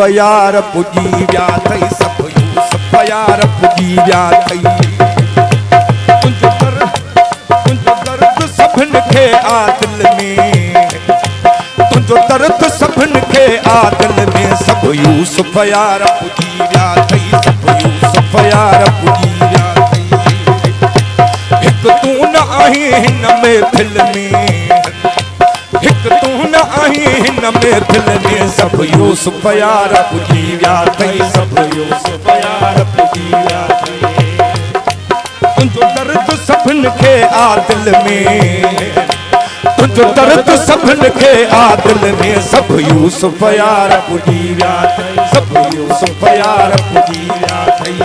यार पुजी विया थई सब यूसुफ यार पुजी विया थई तुंहिंजो दर्द सभिन खे आ दिल में तुंहिंजो दर्द सभिन खे आ दिल में सब यूसुफ यार पुजी विया थई सब यूसुफ यार पुजी विया थई हिक तू न आहीं हिन महफिल में हिक तू न आहीं हिन महफिल में सब यूसुफ यार पुजी विया थई सब यूसुफ यार पुजी विया थई तुंहिंजो दर्द सभिन खे आ दिल में तुंहिंजो दर्द सभिन खे आ दिल में सब यूसुफ यार पुजी विया थई सब यूसुफ यार पुजी विया थई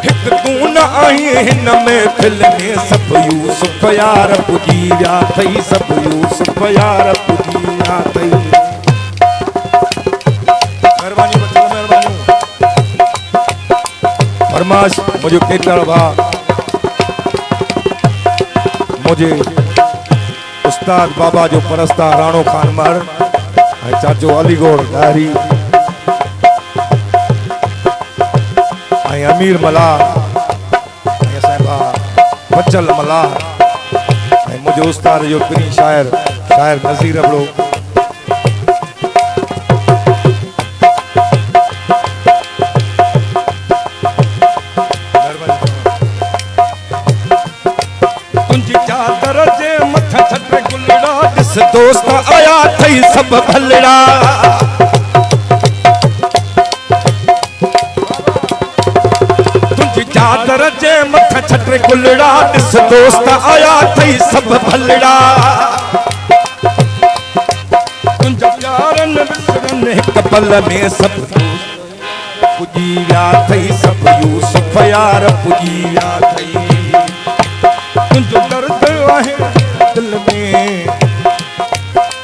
हिक तू न आहीं हिन महफिल में सब यूसुफ यार पुजी विया थई सब यूसुफ यार पुजी विया थई महिरबानी बचल महिरबानी फरमाश मुझे केतड़ भा मुझे उस्ताद बाबा जो परस्ता राणो खान मर चाचो अलीगोड़ डायरी अमीर मला साहिबा बचल मला मुझे उस्ताद जो प्री शायर नज़ीर अबड़ो तुंहिंजी चादर जे मथा छट गुलड़ा दिस दोस्त आया थई सब भलड़ा चादर जे मथा छट गुलड़ा दिस दोस्त आया थई सब भलड़ा तुंहिंजा प्यारन विसरन हिक पल में सब पुजी विया थई सब यूसुफ यार पुजी विया थई तुंहिंजो दर्द आहे दिल में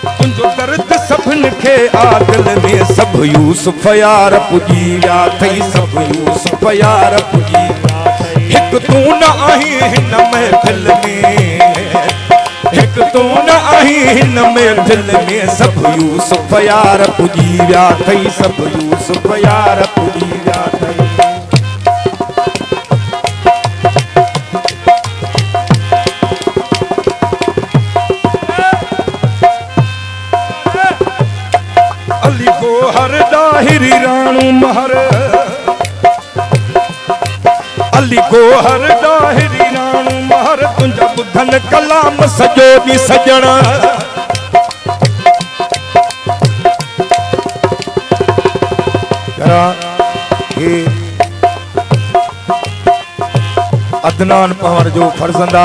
तुंहिंजो दर्द सभिन खे आ दिल में सब यूसुफ यार पुजी विया थई सब यूसुफ यार पुजी हिक तू न आहीं हिन महफिल में हिक तू न आहीं हिन महफिल में सब यूसुफ यार पुजी विया थई सब यूसुफ यार पुजी विया थई अली गोहर दाहिरी राणू महर अली गोहर दाहिरी राणू महर तुंहिंजा ॿुधन कलाम सॼो ॾींहुं सजण अदनान पवर जो फर्जंदा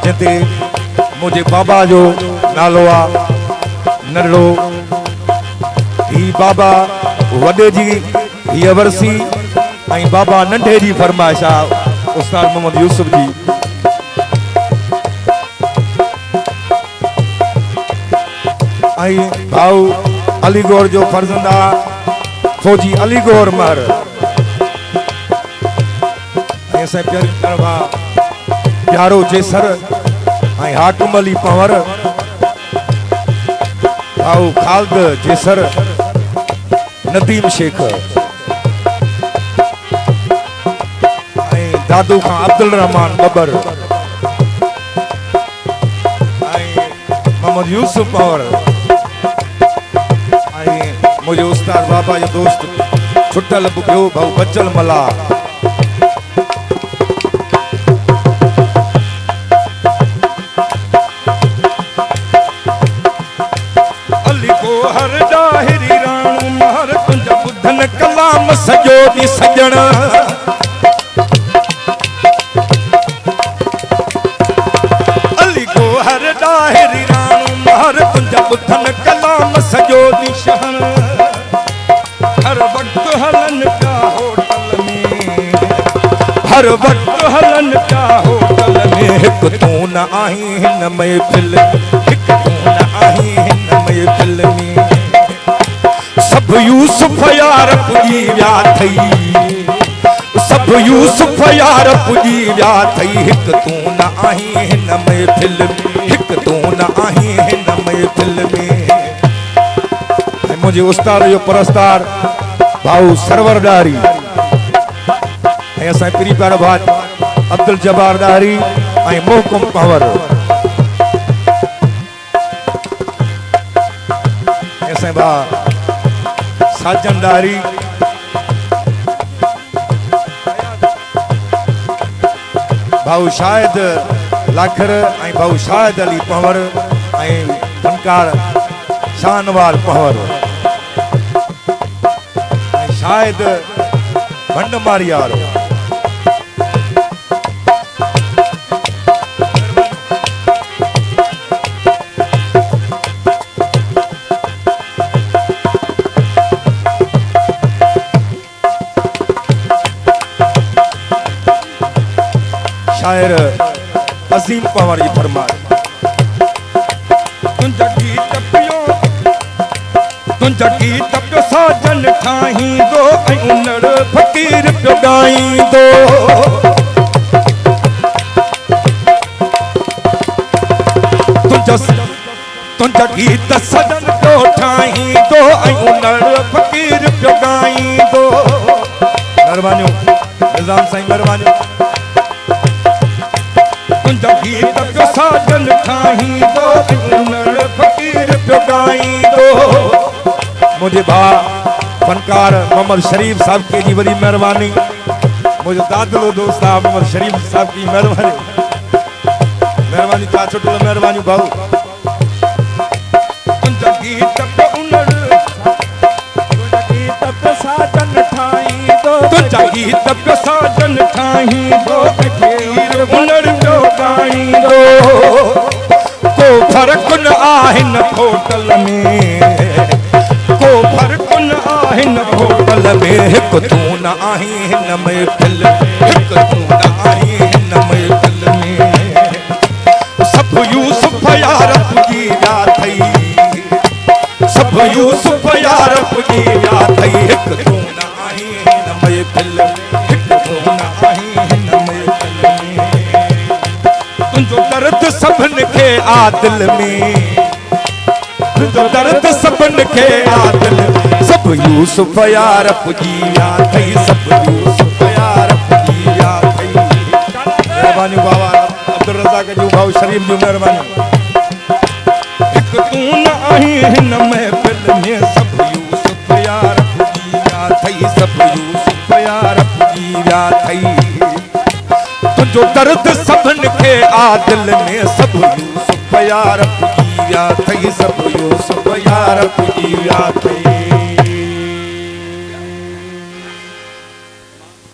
जिते मुझे बाबा जो नालो आ नरड़ो ही बाबा वडे जी हीअ वरसी ऐं बाबा नंढे जी फरमाइश आहे उस्ताद मोहम्मद यूसुफ जी ऐं भाऊ अलीगोड़ जो फर्जंदा फौजी अलीगोड़ मर ऐं असांजे प्यारो जेसर ऐं हाकिम अली पंवर भाऊ खालद जेसर नदीम शेख दादू खां अब्दुल रहमान बबर मोहम्मद यूसुफ पंवर मुझे उस्ताद बाबा जो दोस्त छुटल ॿियो भाऊ बचल मला अली गोहर दाहिरी राणू महर तुंहिंजा ॿुधन कलाम सॼो ॾींहुं सजण ॿुधन कलाम सॼो ॾींहुं शहण हर वक़्तु हलन पिया होटल में हर वक़्तु हलन पिया होटल में हिक तू न आहीं हिन महफिल हिक तू न आहीं हिन महफिल में सब यूसुफ यार पुजी विया थई सब यूसुफ यार पुजी विया थई हिक तू न आहीं हिन महफिल में हिक तू न आहीं हिन महफिल में मुझे उस्ताद जो परस्तार भाऊ सरवर डारी ऐसा पीरी प्यारा भाई अब्दुल जब्बार डारी आई मोहकुम पवर ऐसे बा साजन डारी भाऊ शायद लाखर आई भाऊ शायद अली पवर आई फनकार शानवाल पवर शायद भंडमारी आ रहा शायर असीम पवार जी फरमाए तुंजा गीत पियो साजन ठाही दो उनड़ फकीर पियो गाई दो तुंजा गीत सजन पियो ठाही दो उनड़ फकीर पियो गाई दो मेहरबानी निजाम साईं मेहरबानी तुंजा गीत पियो साजन ठाही दो उनड़ फकीर पियो गाई दो मुझे भा फनकार मोहम्मद शरीफ साहब की जी बड़ी मेहरबानी मुझे दादलो दोस्त साहब मोहम्मद शरीफ साहब की मेहरबानी चाचो मेहरबानी भाऊ तुंजा गीत पे साजन ठाही दो तुंजा गीत पे साजन ठाही दो उनड़ जो गाई दो को फर्क न आहिन होटल में को फर्क न आहिन होटल में हिक तू न आही हिन महफिल हिक तू न आही हिन महफिल में सब यूसुफ यारब जी या थई सब यूसुफ यारब जी या थई हिक तू न आही हिन महफिल हिक तू न आही हिन महफिल में तुंजो दर्द सभन के आदिल में दर्द सबन के आदिल सब यूसुफ यारब जिया थई सब यूसुफ यारब जिया थई मेहरबानी बाबा अब्दुल रज़ाक जो भाऊ शरीफ जो मेहरबानी एक तू न आही हिन महफिल में सब यूसुफ यारब जिया थई सब यूसुफ यारब जिया थई तुझो दर्द सबन के आदिल में सब यूसुफ यारब जिया थई सब यूसुफ यारब जिया थई